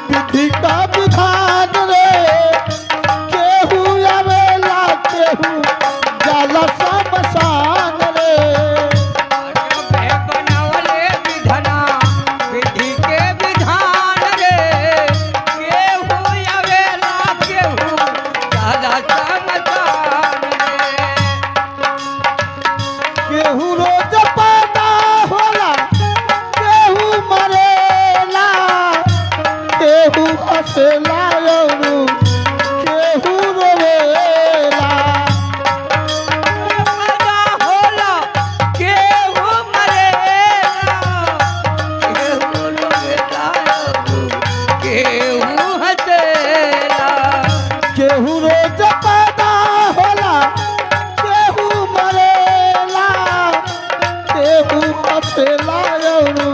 विधि का विधान रे, केहू आवेला केहू जाला शमशान रे। अजबे बनवले विधना विधि के विधान रे, केहू आवेला केहू जाला शमशान रे। केहू रोज पैदा होला, केहू मरेला, केहू हंसेला औरू केहू रोवेला। पैदा होला केहू मरेला, केहू रोवेला, केहू हंसेला। केहू रोज पैदा होला, केहू मरेला, केहू हंसेला औरू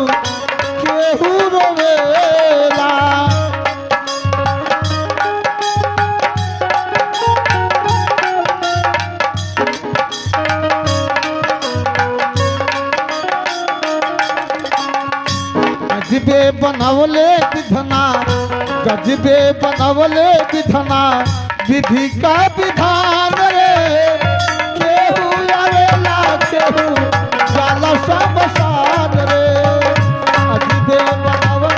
केहू रोवेला। गजबे बनवले विधना, गजबे बनवले विधना, विधि का विधान रे, केहू आवेला केहू जाला शमशान रे। गजबे बनवले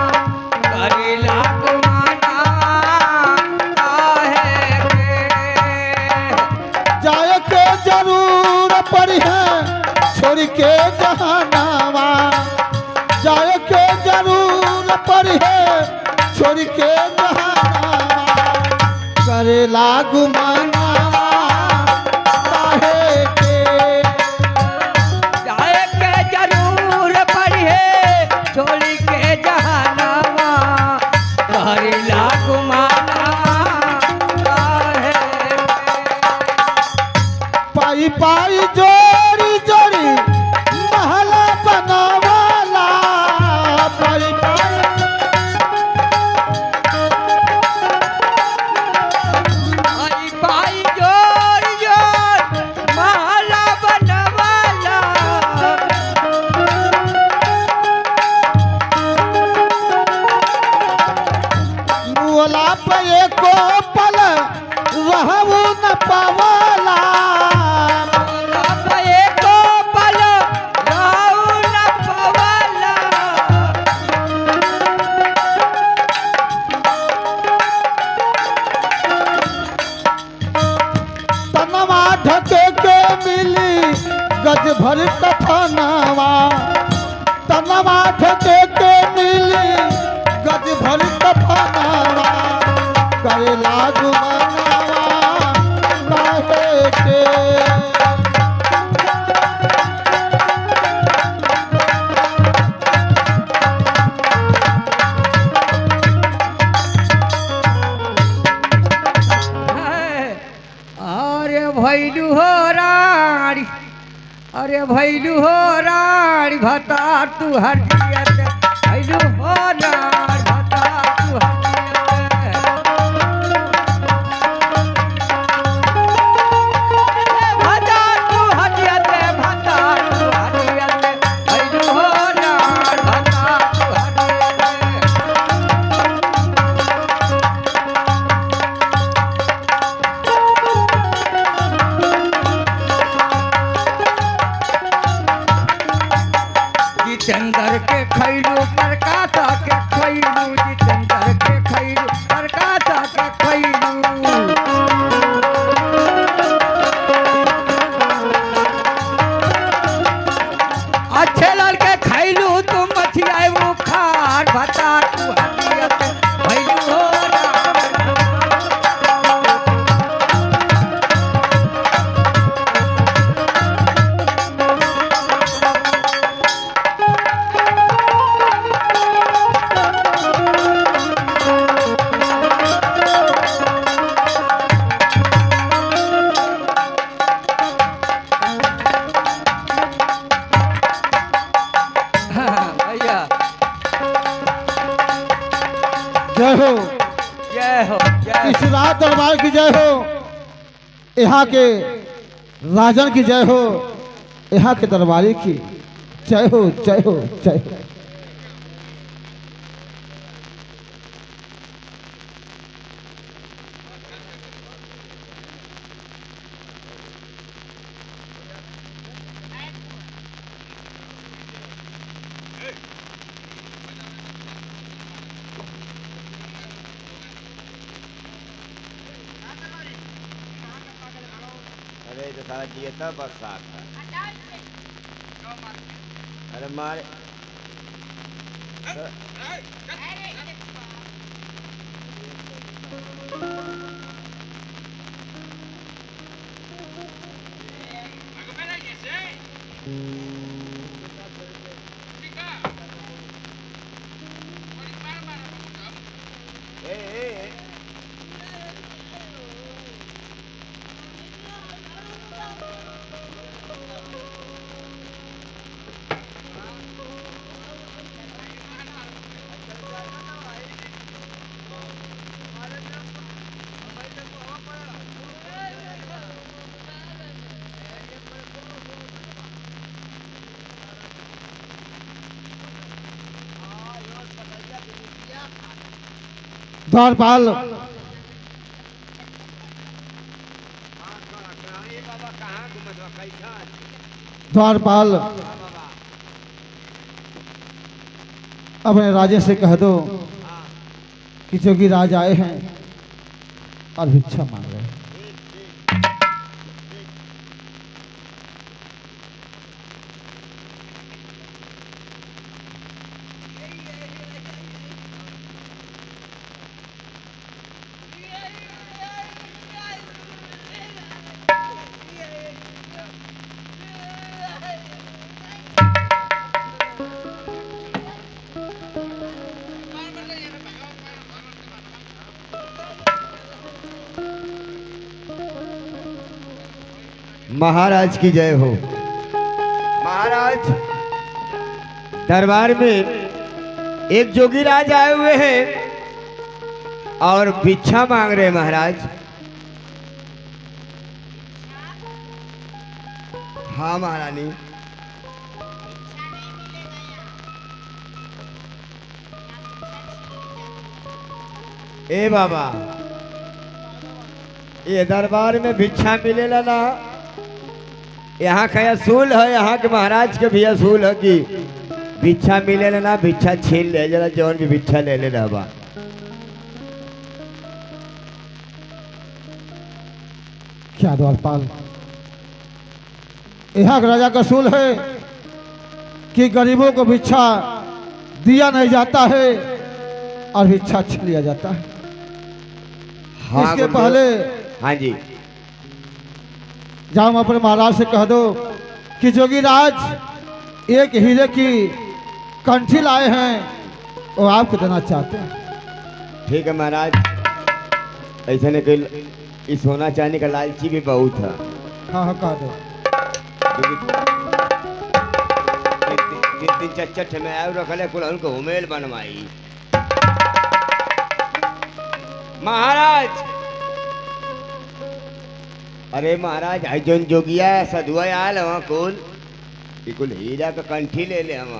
करेला गुमाना काहे के। जाए के जरूर पड़ी है छोड़ के जहानावा, जाए के जरूर पड़ी है छोड़ के जहानावा। करेला गुमाना काहे के, जाए के जरूर पड़े छोड़ी के जहानावा, करेला गुमाना काहे के। पाई पाई जोड़ी जोड़ी महला बनावाला, पाई पाई पाई पाई सोनवा ठके के मिली गज भर कफनावा करे लागू मनावा काहे के अरे भैलू हो रानी, अरे भैलू हो रानी भता तू हरियत, भैलू हो रानी भता तू हरियत, भता तू हरियत, भता तू हरियत, भैलू हो रानी भता तू हरियत। जितेंद्र के खैलू प्रकाशा के खैलू, जितेंद्र के खैलू प्रकाशा के खैलू, अच्छे लाल के खैलू तुम मछिया बुखार भता तू हरियत, भैलू हो रानी। हाँ, भैया जय हो जय हो जय इस रात दरबार की जय हो, यहाँ के राजन की जय हो, यहाँ के दरबारी की जय हो जय हो जय हो। अरे जो सारा जिए तब बरसात है। अरे मारे द्वारपाल द्वारपाल अपने राजे से कह दो कि जोगी राज आए हैं और भिक्षा मांग रहे हैं। महाराज की जय हो। महाराज दरबार में एक जोगीराज आए हुए हैं और भिक्षा मांग रहे हैं महाराज। हाँ महारानी। ए बाबा ये दरबार में भिक्षा मिलेला ना, यहाँ का असूल है, यहाँ के महाराज के भी असूल है कि भिक्षा मिलेला ना भिक्षा छीन ले जरा, जौन भी भिक्षा ले ले बा। क्या द्वारपाल, यहाँ के राजा का असूल है कि गरीबों को भिक्षा दिया नहीं जाता है और भिक्षा छीन लिया जाता है। हाँ इसके गुरुदेव। पहले हाँ जी। जाओ अपने महाराज से कह दो कि जोगीराज एक हीरे की कंठी लाए हैं वो आपको देना चाहते हैं। ठीक है महाराज, ऐसा नहीं कोई इस सोना चांदी का लालची भी बहुत है। हाँ हाँ कह दो। जिस दिन चच्चट में आयो रखले कुल उनको उमेल बनवाई। महाराज, अरे महाराज आई जोन जोगिया सदुआ आल वहाँ कुल हीरा का कंठी ले ले हम,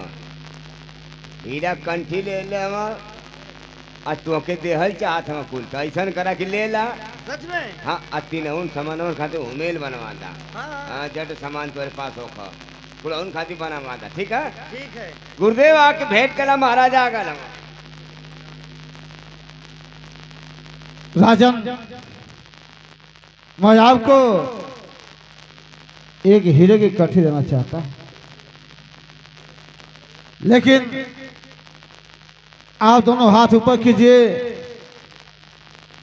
हीरा कंठी ले ले हम आज तो के देहल चाहत हम कुल तो ऐसा करा कि ले ला। सच में? हाँ अतिन उन सामान खाते उमेल बनवादा। हाँ जट सामान तुम्हारे पास होगा कुल उन खाती बनवादा। ठीक है ठीक है। गुरुदेव आके भेंट करा महाराज आ गया। राजन मैं आपको एक हीरे की कंठी देना चाहता हूं, लेकिन आप दोनों हाथ ऊपर कीजिए।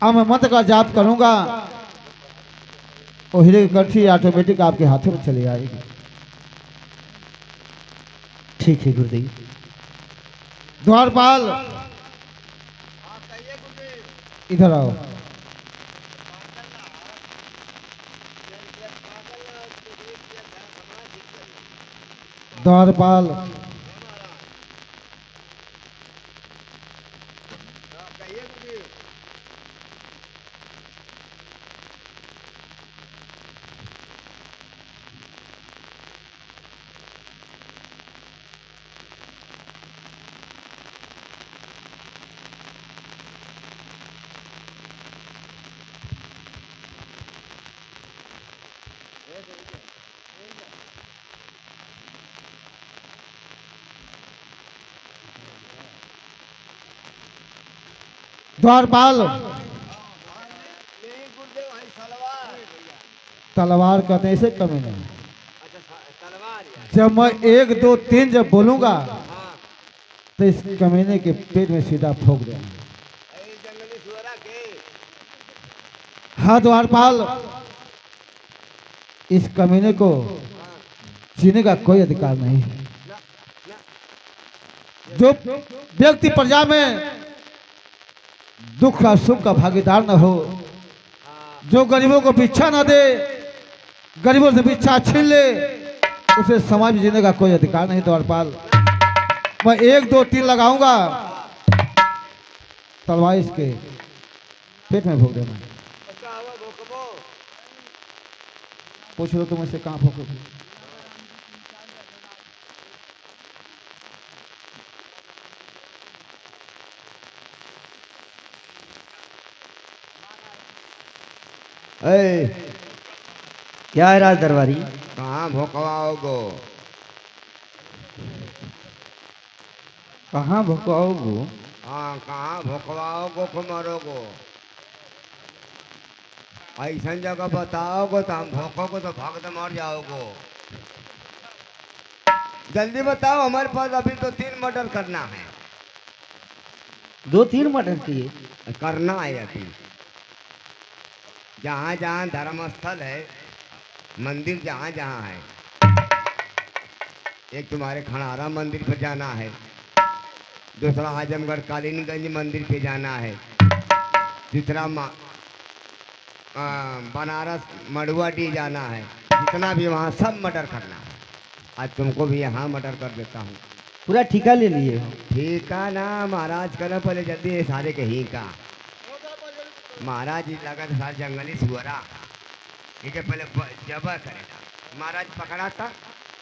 अब मैं मंत्र का जाप करूंगा, वो हीरे की कंठी ऑटोमेटिक आपके हाथों में चली आएगी। ठीक है गुरुदेव। द्वारपाल इधर आओ। द्वारपाल द्वारपाल तलवार कहते हैं, इसे कमी नहीं। जब मैं 1 2 3 जब बोलूंगा तो इस कमीने के पेट में सीधा ठोक देंगे। हाँ द्वारपाल, इस कमीने को जीने का कोई अधिकार नहीं है। जो व्यक्ति प्रजा में दुख का सुख का भागीदार न हो, जो गरीबों को भिक्षा न दे, गरीबों से भिक्षा छीन ले, उसे समाज में जीने का कोई अधिकार नहीं। द्वारपाल मैं 1 2 3 लगाऊंगा, तलवार इसके पेट में भोग देना। पूछ लो तुम इसे कहाँ भोगोगे। क्या है राज दरबारी? कहाँ भोकवाओगो? कहाँ भोकाओगो? हाँ कहाँ भोकवाओगो को मरोगो? ऐसा जगह बताओगो तो हम भोकोगो तो भाग तो मर जाओगो। जल्दी बताओ, हमारे पास अभी तो 3 मर्डर करना है। 2-3 मर्डर किए? करना है अभी। जहाँ जहाँ धर्म स्थल है, मंदिर जहाँ जहाँ है, एक तुम्हारे खनारा मंदिर पे जाना है, दूसरा आजमगढ़ कालीनगंज मंदिर पे जाना है, तीसरा बनारस मड़ुआडी जाना है। जितना भी वहाँ सब मर्डर करना है। आज तुमको भी यहाँ मर्डर कर देता हूँ। पूरा ठिका ले लिए हो? ठीका ना महाराज, करना पहले जल्दी ये सारे के ही का महाराज जी लगा था सारे जंगली सुअरा, ठीक है पहले जबर करेगा। महाराज पकड़ा था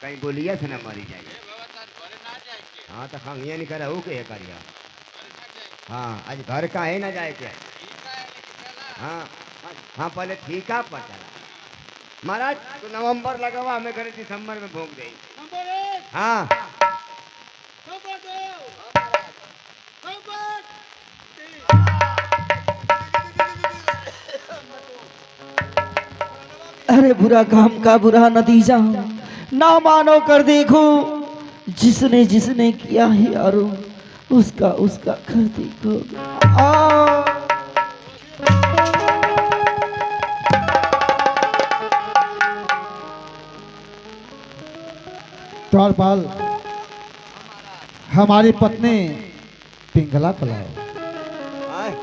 कहीं गोलिया से न मरी जाएगी। हाँ तो खंगिया नहीं करा हो के करिया। हाँ आज घर का है ना जाए क्या? हाँ हाँ पहले ठीका पर चला महाराज। तो नवंबर लगा हुआ, हमें करे दिसंबर में भोग दे। हाँ अरे बुरा काम का बुरा नतीजा, ना मानो कर देखो। जिसने जिसने किया है यारो उसका उसका घर देखो। द्वारपाल, हमारी पत्नी पिंगला को लाओ। आए,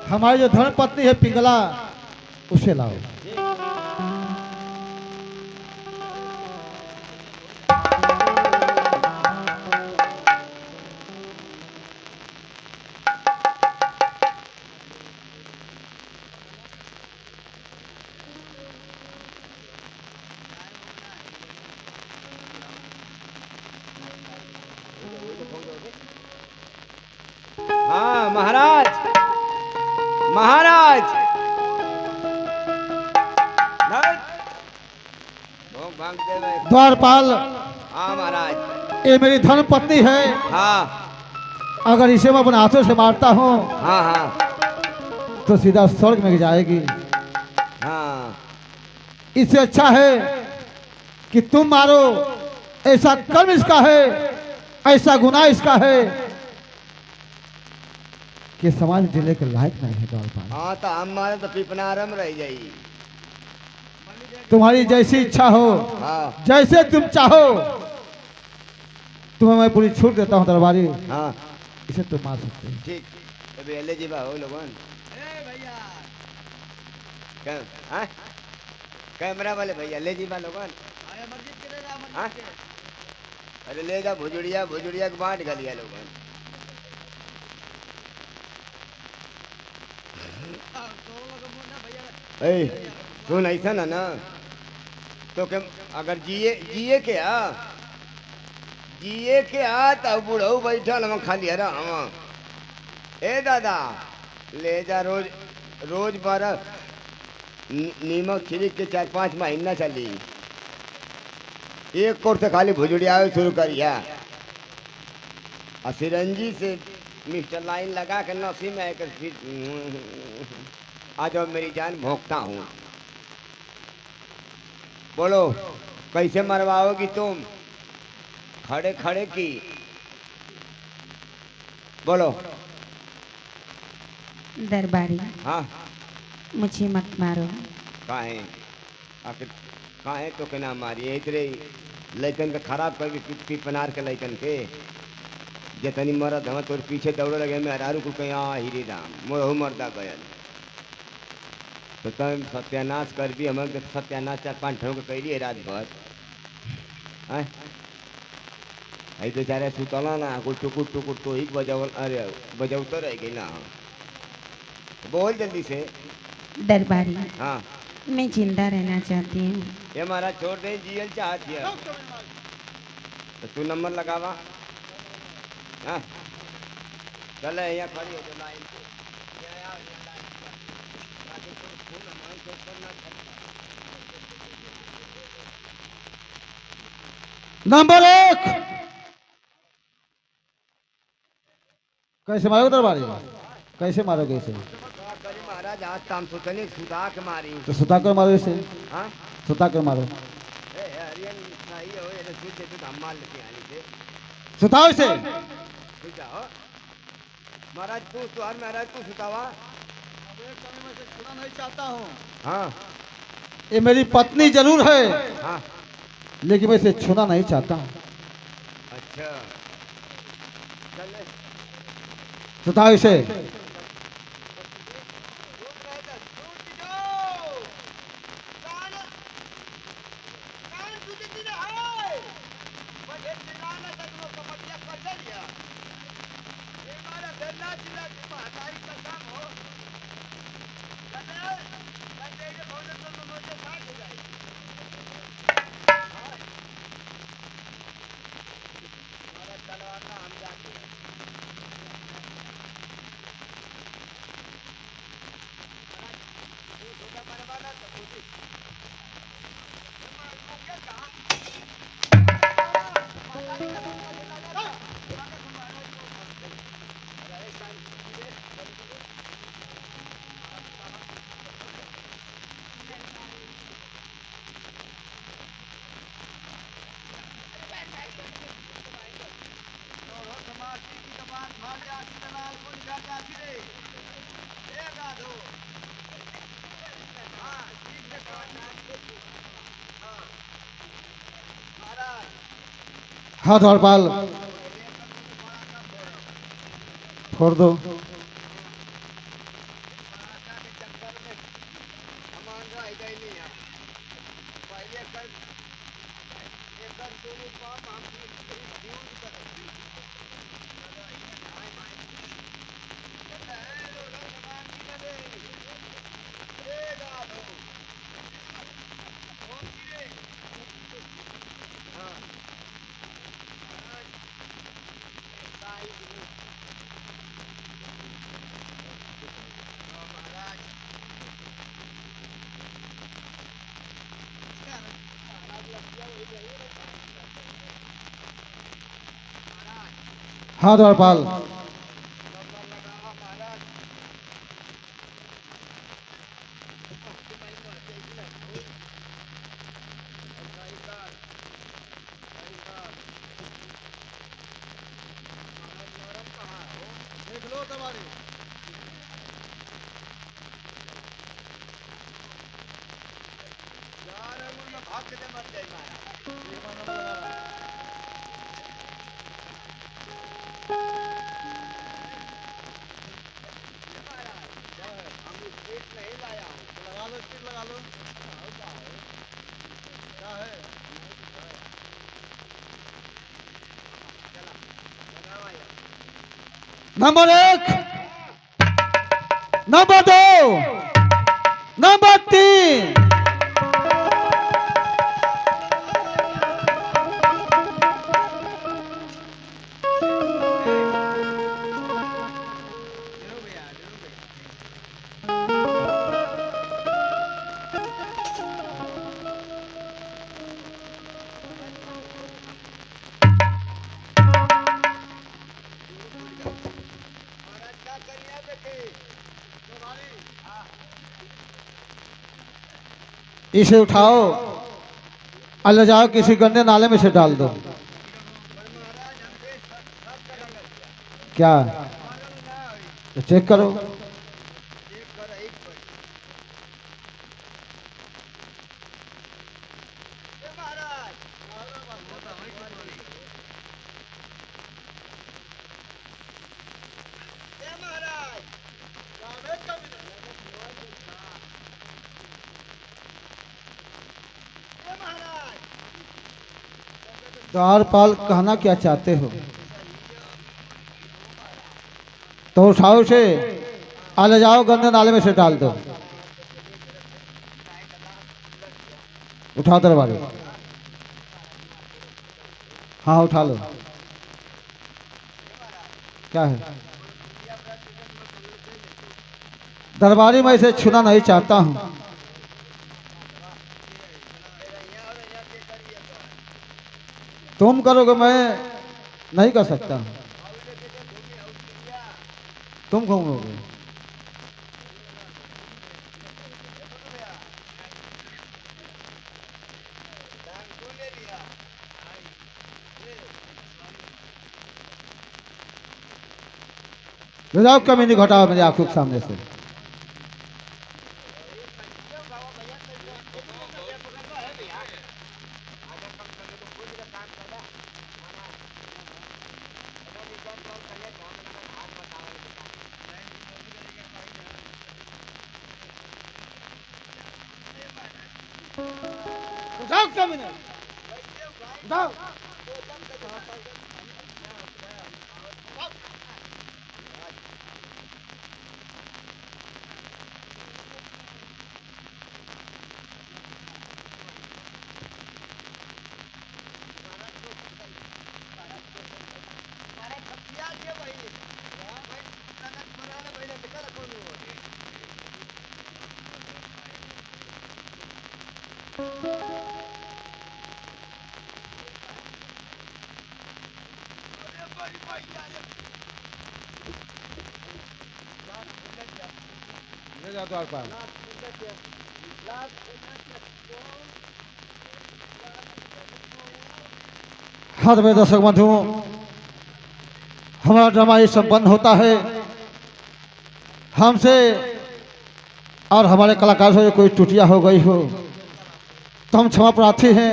हमारी जो धर्म पत्नी है पिंगला, उसे लाओ। हाँ महाराज, महाराज। नहीं, भोग भांग दे मैं। द्वारपाल, हाँ महाराज। ये मेरी धर्म पत्नी है। हाँ अगर इसे मैं अपने हाथों से मारता हूँ हाँ हाँ तो सीधा स्वर्ग में जाएगी। हाँ। इससे अच्छा है कि तुम मारो। ऐसा कर्म इसका है, ऐसा गुनाह इसका है कि समाज जिले के लायक नहीं है। द्वारपाल, हाँ तो हमारे तो पिपनारम रह जाई। तुम्हारी जैसी इच्छा हो, हाँ जैसे तुम चाहो, तुम्हें मैं पूरी छूट देता हूँ दरबारी। हाँ इसे तुम मार सकते हो। ठीक। अभी ले जी हो लोगन। हाँ? कैमरा वाले भैया ले जी लोगन। हाँ? अरे ले जा भुजुड़िया, भुजुड़िया के बांट गलिया लोगन। ए, सुन ऐसा ना तो के अगर जिए जिए के आ, जिए के आ तब बुढ़ऊ बैठल हम खाली हरा हम। ए दादा ले जा रोज रोज बारह नीमक छिड़क के 4-5 महीना चली। एक कोर से खाली भुजुड़िया शुरू करिया और सिरंजी से मिस्टर लाइन लगा के नसी में आकर फिर आज अब मेरी जान भोंकता हूँ। बोलो कैसे मरवाओगी तुम? खड़े खड़े की बोलो। दरबारी, हाँ मुझे मत मारो। काहे आखिर काहे तो के ना मारी इतरे लैकन के खराब कर पिपनार के लैकन के जतनी मरद हम तोर पीछे दौड़े लगे में हरारू को कहीं हीरे राम मोरहू मरदा गयल तो तुम सत्यानाश कर भी हम सत्यानाश 4-5 ठोक कैली है रात भर। हैं आई बेचारे सुतला ना कुछ टुकुर टुकुर तो ही बजावल। अरे बजावतो रह गई ना। बोल जल्दी से। दरबारी, हाँ मैं जिंदा रहना चाहती हूँ। ये हमारा छोड़ दे जीएल चाहती है तो तू नंबर लगावा। हाँ चल यहाँ खड़ी हो जो लाइन पे। नंबर 1, कैसे मारोगे दरबारी? कैसे मारोगे इसे? महाराज आज ताम सुतने सुता के मारी। तो सुता कर मारो इसे। हाँ सुता कर मारो। हरियन सही हो ये सूझे तो हम मार लेते आनी से। सुताओ इसे। सुता हो महाराज तू तुहार महाराज तू सुतावा। नहीं चाहता हूँ। हाँ ये मेरी पत्नी जरूर है हाँ लेकिन मैं इसे छूना नहीं चाहता हूँ। अच्छा चल सुताओ इसे। हाँ द्वारपाल फोड़ दो। हाँ द्वारपाल नंबर 1, नंबर 2, नंबर 3। इसे उठाओ और ले जाओ किसी गंदे नाले में से डाल दो। क्या तो चेक करो। द्वारपाल कहना क्या चाहते हो? तो उठाओ उसे आ ले जाओ गंदे नाले में से डाल दो। उठाओ दरबारी। हाँ उठा लो। क्या है? दरबारी मैं इसे छूना नहीं चाहता हूँ। तुम करोगे मैं नहीं कर सकता। तुम घूमोगे। ले जाओ कमीनी घटाओ मेरी आंखों के सामने से। जाओ कमीने जाओ। ले जाओ द्वारपाल। हाँ तो मेरे दर्शक बंधुओं, हमारा ड्रामा ये संपन्न होता है। हमसे और हमारे कलाकार से कोई त्रुटियां हो गई हो तो हम क्षमा प्रार्थी हैं,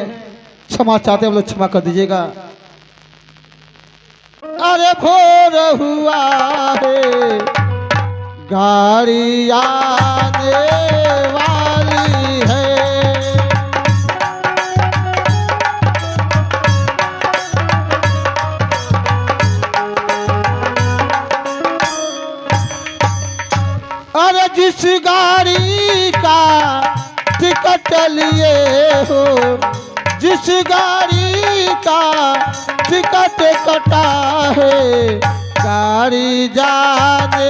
क्षमा चाहते हैं, हम लोग क्षमा कर दीजिएगा। अरे भोर हुआ है, गाड़ी आने वाली है। अरे जिस गाड़ी का टिकट लिए हो, जिस गाड़ी का टिकट कटा है, गाड़ी जाने